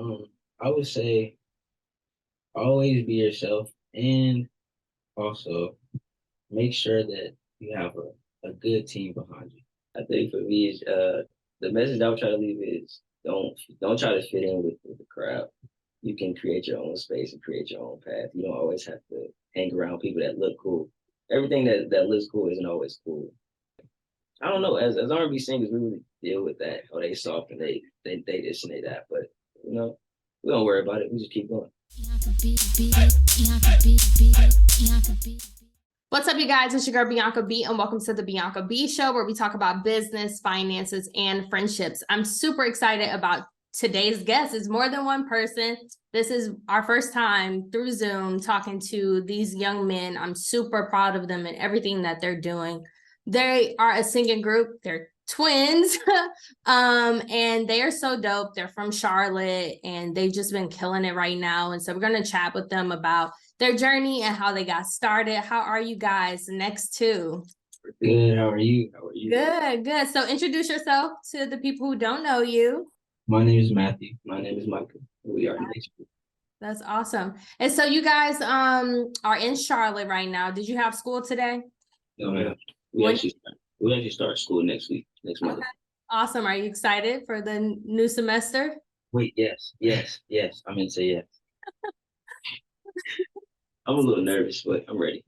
I would say always be yourself, and also make sure that you have a good team behind you. I think for me is the message I would try to leave is don't try to fit in with the crowd. You can create your own space and create your own path. You don't always have to hang around people that look cool. Everything that looks cool isn't always cool. I don't know. As R&B singers, we really deal with that. Oh, they soft and they this and they that. But we don't worry about it. We just keep going. What's up, you guys? It's your girl Bianca Bee, and welcome to the Bianca Bee Show, where we talk about business, finances, and friendships. I'm super excited about today's guest. It's more than one person. This is our first time through Zoom talking to these young men. I'm super proud of them and everything that they're doing. They are a singing group. They're twins, and they are so dope. They're from Charlotte, and they've just been killing it right now. And so we're going to chat with them about their journey and how they got started. How are you guys? NX2. Good. How are you? Good. So introduce yourself to the people who don't know you. My name is Matthew. My name is Michael. We are NX2. That's awesome. And so you guys are in Charlotte right now. Did you have school today? No, ma'am. We actually start school next month. Okay. Awesome. Are you excited for the new semester? Wait, yes. I'm gonna say yes. I'm a little nervous, but I'm ready.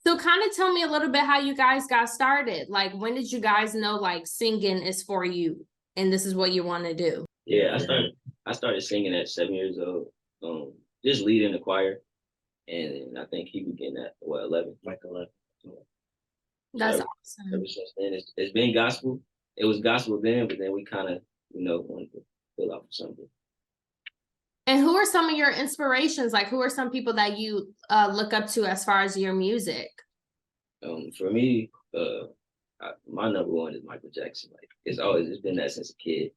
So kind of tell me a little bit how you guys got started. Like, when did you guys know like singing is for you and this is what you want to do? Yeah, I started singing at 7 years old. Just leading the choir, and I think he began at 11, like 11. That's so awesome. Ever since then, it's been gospel. It was gospel then, but then we kind of wanted to fill out for something. And who are some of your inspirations? Like, who are some people that you look up to as far as your music? For me, my number one is Michael Jackson. Like it's been that since a kid.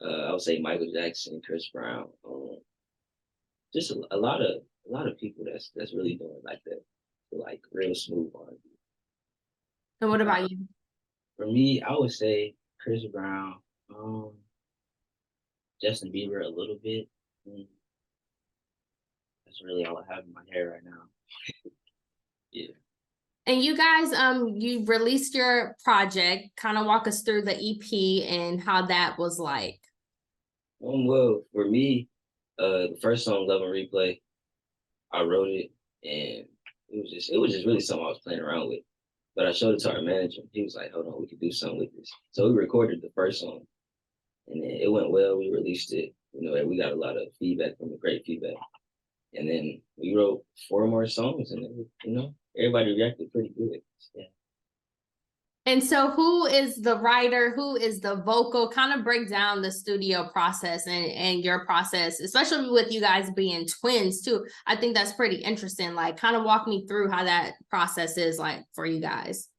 I would say Michael Jackson, Chris Brown, just a lot of people that's really doing like that, like real smooth R&B. And what about you? For me, I would say Chris Brown, Justin Bieber a little bit. That's really all I have in my head right now. Yeah. And you guys, you released your project. Kind of walk us through the EP and how that was like. Well, for me, the first song, Love and Replay, I wrote it, and it was just really something I was playing around with. But I showed it to our manager. He was like, "Hold on, we could do something with this." So we recorded the first song, and then it went well. We released it. We got a lot of feedback from it, great feedback. And then we wrote 4 more songs, and then, everybody reacted pretty good. Yeah. And so who is the writer? Who is the vocal? Kind of break down the studio process and your process, especially with you guys being twins too. I think that's pretty interesting. Like, kind of walk me through how that process is like for you guys.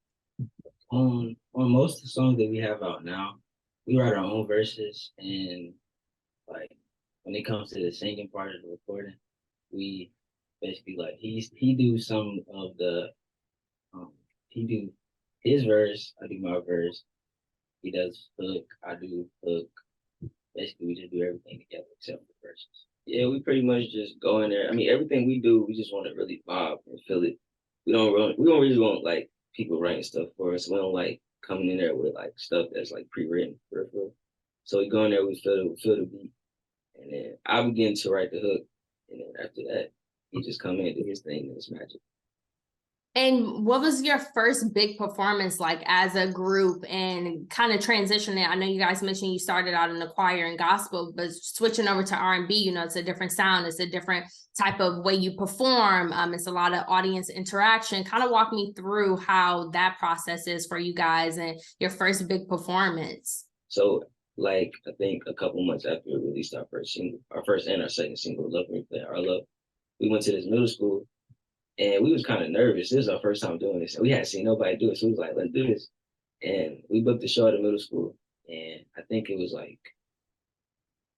On most of the songs that we have out now, we write our own verses, and like when it comes to the singing part of the recording, we basically like he do some of the he do his verse, I do my verse. He does hook, I do hook. Basically, we just do everything together except for verses. Yeah, we pretty much just go in there. I mean, everything we do, we just want to really vibe and feel it. We don't really want like people writing stuff for us. We don't like coming in there with like stuff that's like pre-written for real. So we go in there, we feel the beat, and then I begin to write the hook, and then after that, he just come in and do his thing, and it's magic. And what was your first big performance like as a group and kind of transitioning? I know you guys mentioned you started out in the choir and gospel, but switching over to R&B, it's a different sound. It's a different type of way you perform. It's a lot of audience interaction. Kind of walk me through how that process is for you guys and your first big performance. So, like, I think a couple months after we released our first and our second single, Love Me Play Our Love, we went to this middle school. And we was kind of nervous. This was our first time doing this. And we hadn't seen nobody do it. So we was like, let's do this. And we booked the show at the middle school. And I think it was like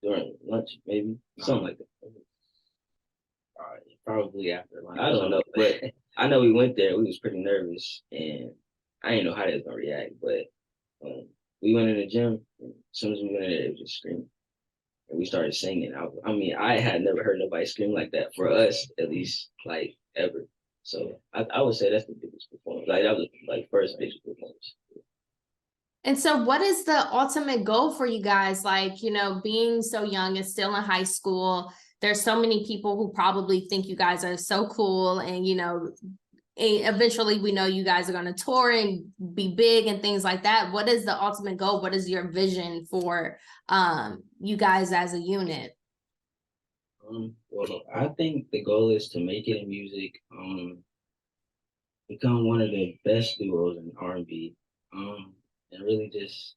during lunch, maybe. Something like that. Probably after lunch. I don't know. But I know we went there. We was pretty nervous. And I didn't know how they was going to react. But we went in the gym. And as soon as we went in there, it was just screaming. and we started singing. I had never heard nobody scream like that for us, at least like ever. So I would say that's the biggest performance. Like that was like first biggest performance. And so what is the ultimate goal for you guys? Like, you know, being so young and still in high school, there's so many people who probably think you guys are so cool. And, you know, eventually we know you guys are going to tour and be big and things like that. What is the ultimate goal? What is your vision for you guys as a unit? Well, I think the goal is to make it in music, become one of the best duos in R&B, and really just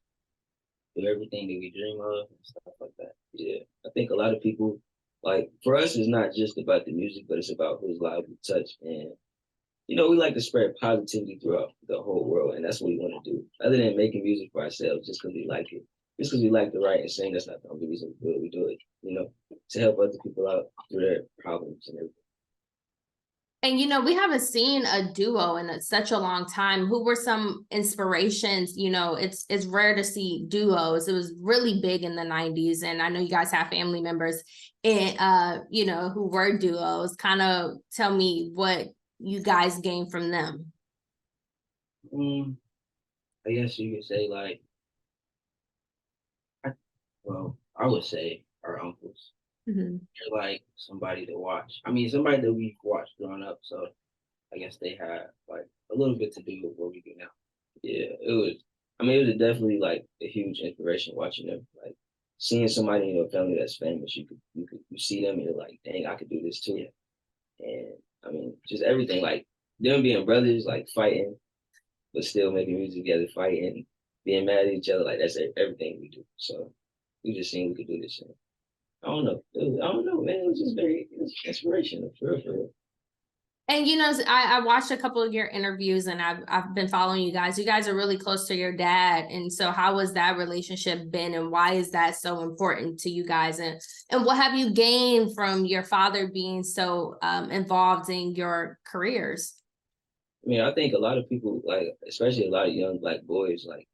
do everything that we dream of and stuff like that. Yeah, I think a lot of people, like for us, it's not just about the music, but it's about whose lives we touch. And we like to spread positivity throughout the whole world, and that's what we want to do. Other than making music for ourselves, just because we like it, just because we like to write and sing, that's not the only reason we do it. We do it, to help other people out through their problems and everything. And, you know, we haven't seen a duo in such a long time. Who were some inspirations? You know, it's rare to see duos. It was really big in the 90s. And I know you guys have family members you know, who were duos. Kind of tell me what you guys gained from them. I guess you could say like, I would say our uncles. Mm-hmm. They're like somebody to watch. I mean, somebody that we've watched growing up. So I guess they had like a little bit to do with what we do now. Yeah, it was. I mean, it was definitely like a huge inspiration watching them. Like seeing somebody in your family that's famous, you see them and you're like, dang, I could do this too. And I mean, just everything like them being brothers, like fighting, but still making music together, fighting, being mad at each other. Like that's everything we do. So we just seen we could do this. And I don't know. I don't know, man. It was just very inspirational, for real, for real. And, you know, I watched a couple of your interviews and I've been following you guys. You guys are really close to your dad. And so how has that relationship been and why is that so important to you guys? And what have you gained from your father being so involved in your careers? I mean, I think a lot of people, like, especially a lot of young black boys, like,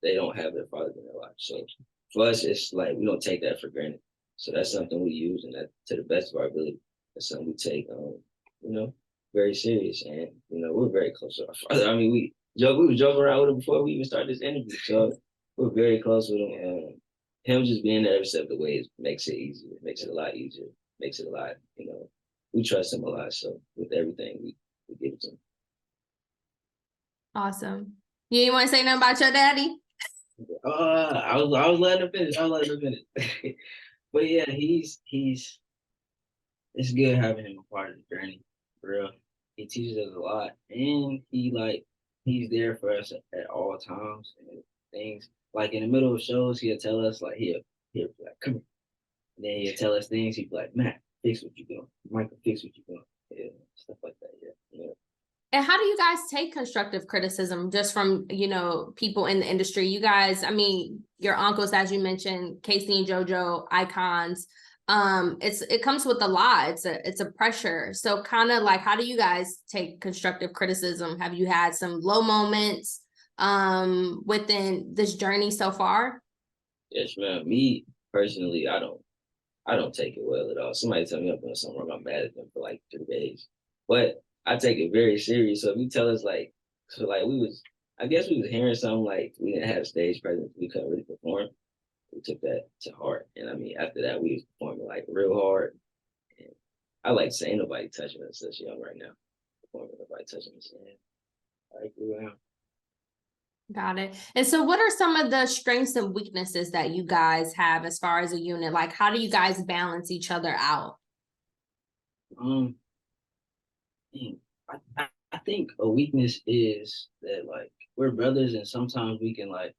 they don't have their fathers in their life. So for us, it's like we don't take that for granted. So that's something we use, and that to the best of our ability, that's something we take, very serious. And we're very close to our father. I mean, we were joking around with him before we even started this interview. So we're very close with him. And him just being there every step of the way makes it easier. It makes it a lot easier. Makes it a lot. We trust him a lot. So with everything, we give it to him. Awesome. You want to say nothing about your daddy? I was letting him finish. I was letting him finish. But yeah, he's it's good having him a part of the journey, for real. He teaches us a lot, and he's there for us at all times and things. Like in the middle of shows, he'll tell us like he'll be like, come here. And then he'll tell us things. He'd be like, Matt, fix what you're doing. Michael, fix what you're doing. Yeah, stuff like that. Yeah. And how do you guys take constructive criticism just from, you know, people in the industry? You guys, I mean, your uncles, as you mentioned, Casey and JoJo, icons. It comes with a lot. It's a pressure. So kind of like, how do you guys take constructive criticism? Have you had some low moments within this journey so far? Yes, ma'am. Me personally, I don't take it well at all. Somebody tell me I'm doing something wrong, I'm mad at them for like 3 days. But I take it very serious. So if you tell us I guess we was hearing something like we didn't have stage presence, we couldn't really perform. We took that to heart. And I mean, after that, we was performing like real hard. And I like saying nobody touching us that's young right now. Performing nobody touching us. And I agree with him. Got it. And so what are some of the strengths and weaknesses that you guys have as far as a unit? Like, how do you guys balance each other out? Um, I think a weakness is that like we're brothers and sometimes we can like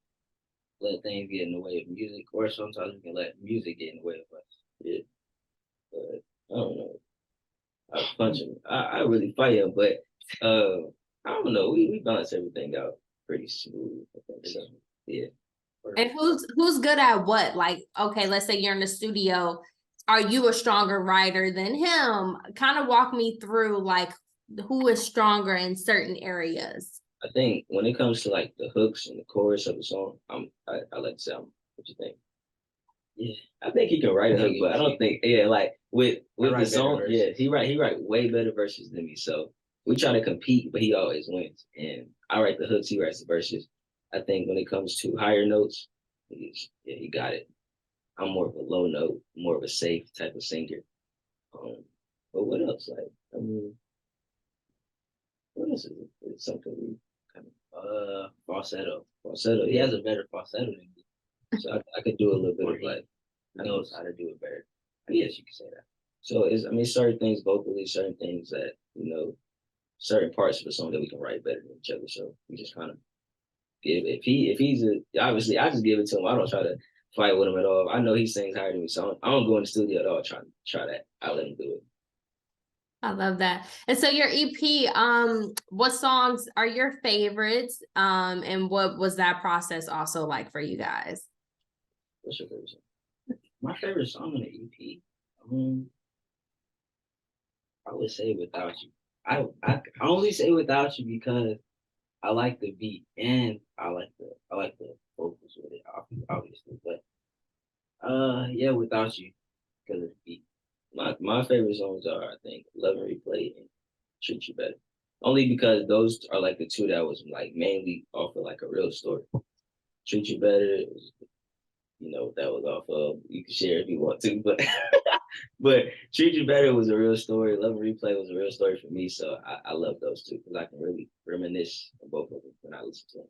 let things get in the way of music, or sometimes we can let music get in the way of us. Yeah. But I don't know. I punch him. I really fight him, but I don't know. We balance everything out pretty smooth. I think so. Yeah. And who's good at what? Like, okay, let's say you're in the studio. Are you a stronger writer than him? Kind of walk me through like who is stronger in certain areas. I think when it comes to like the hooks and the chorus of the song, I like to say, what you think? Yeah, I think he can write a hook, but I don't think like with the song, he write way better verses than me. So we try to compete, but he always wins. And I write the hooks, he writes the verses. I think when it comes to higher notes, he got it. I'm more of a low note, more of a safe type of singer. But what else? Like, I mean, what else is it? It's something we kind of falsetto. Falsetto. He has a better falsetto than me. So I could do a little bit of like, he knows how to do it better. I guess you could say that. So certain things vocally, certain things that, certain parts of the song that we can write better than each other. So we just kind of give, if he's obviously I just give it to him. I don't try to fight with him at all. I know he sings higher than me, so I don't go in the studio at all try that. I let him do it. I love that. And so your EP, what songs are your favorites? And what was that process also like for you guys? What's your favorite song? My favorite song on the EP, I would say Without You. I only say Without You because I like the beat and I like the vocals with it, obviously. But yeah, Without You because of the beat. My favorite songs are, I think, Love and Replay and Treat You Better. Only because those are like the two that was like mainly off of like a real story. Treat You Better, that was off of, you can share if you want to, but but Treat You Better was a real story. Love and Replay was a real story for me. So I love those two because I can really reminisce on both of them when I listen to them.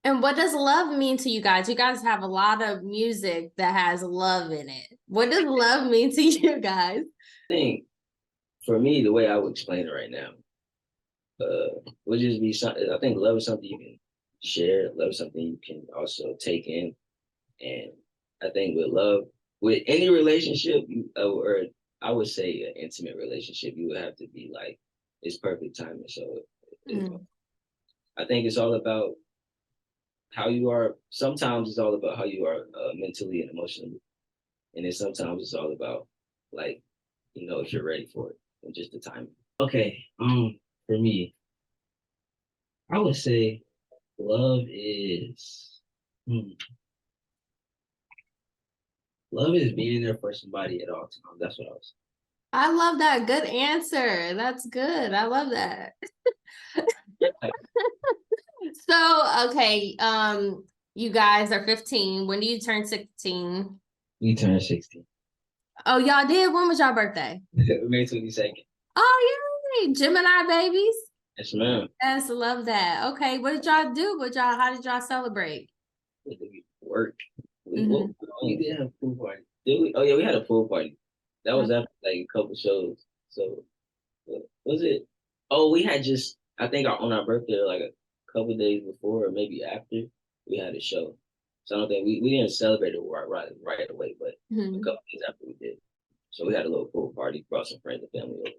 And what does love mean to you guys? You guys have a lot of music that has love in it. What does love mean to you guys? I think for me, the way I would explain it right now, would just be something. I think love is something you can share. Love is something you can also take in. And I think with love, with any relationship, or I would say an intimate relationship, you would have to be like, it's perfect timing. So I think it's all about how you are. Sometimes it's all about how you are mentally and emotionally. And then sometimes it's all about like, if you're ready for it and just the timing. Okay. For me, I would say love is love is being there for somebody at all times. That's what I was saying. I love that. Good answer. That's good. I love that. So, okay, you guys are 15. When do you turn 16? We turned 16. Oh, y'all did? When was y'all birthday? May 22nd. Oh, yay. Gemini babies? Yes, ma'am. Yes, love that. Okay, what did y'all do? How did y'all celebrate? We worked. We did have a pool party. Did we? Oh, yeah, we had a pool party. That was after like a couple shows. So, what was it? Oh, we had just, I think on our birthday, like a couple days before or maybe after, we had a show. So I don't think we didn't celebrate it right away, but a couple days after we did. So we had a little pool party, brought some friends and family over.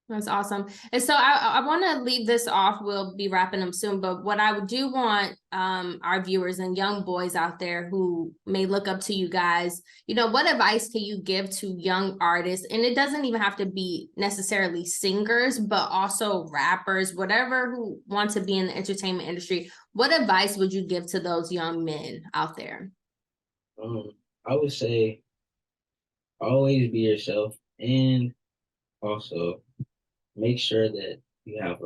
That's awesome. And so I want to leave this off. We'll be wrapping them soon. But what I do want our viewers and young boys out there who may look up to you guys, what advice can you give to young artists? And it doesn't even have to be necessarily singers, but also rappers, whatever, who want to be in the entertainment industry. What advice would you give to those young men out there? I would say always be yourself, and also make sure that you have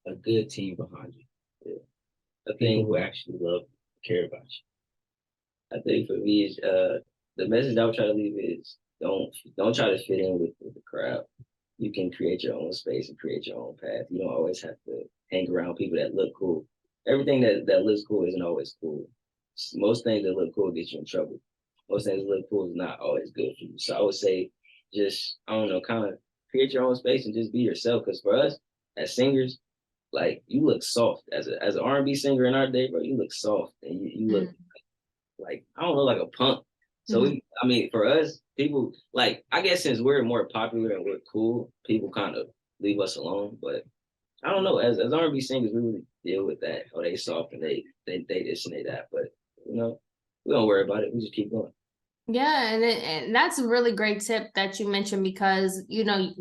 a good team behind you. Yeah. A thing who actually love, care about you. I think for me is the message I would try to leave is don't try to fit in with the crowd. You can create your own space and create your own path. You don't always have to hang around people that look cool. Everything that looks cool isn't always cool. Most things that look cool get you in trouble. Most things that look cool is not always good for you. So I would say just, I don't know, kind of create your own space and just be yourself. Because for us as singers, like you look soft as an R&B singer in our day, bro. You look soft and you look like, I don't know, like a punk. So for us, people like, I guess since we're more popular and we're cool, people kind of leave us alone. But I don't know, as R&B singers, we really deal with that. Oh, they soft and they this and they that. But we don't worry about it. We just keep going. Yeah, and that's a really great tip that you mentioned because,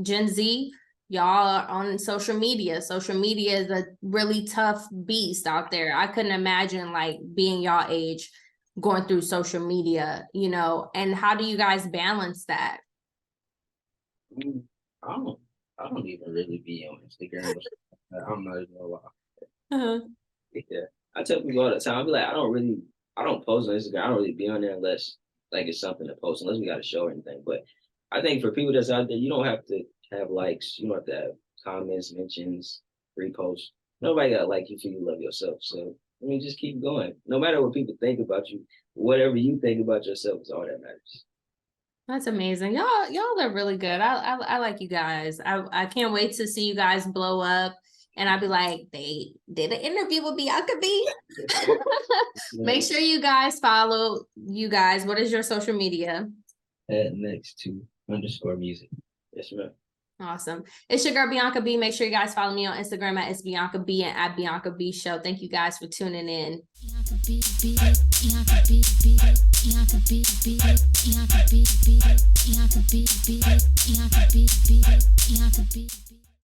Gen Z, y'all are on social media. Social media is a really tough beast out there. I couldn't imagine like being y'all age going through social media, you know, and how do you guys balance that? I don't even really be on Instagram. I'm not even gonna lie. Uh-huh. Yeah, I tell people all the time. I be like, I don't post on Instagram. I don't really be on there unless like it's something to post, unless we got a show or anything. But I think for people that's out there, you don't have to have likes. You don't have to have comments, mentions, reposts. Nobody got to like you if you love yourself. So I mean, just keep going. No matter what people think about you, whatever you think about yourself is all that matters. That's amazing. Y'all are really good. I like you guys. I can't wait to see you guys blow up. And I'll be like, they did an interview with Bianca Bee. Make sure you guys follow you guys. What is your social media? At NX2_music. Yes, ma'am. Awesome. It's your girl Bianca Bee. Make sure you guys follow me on Instagram at It's Bianca Bee and at Bianca Bee Show. Thank you guys for tuning in. Bianca Bee.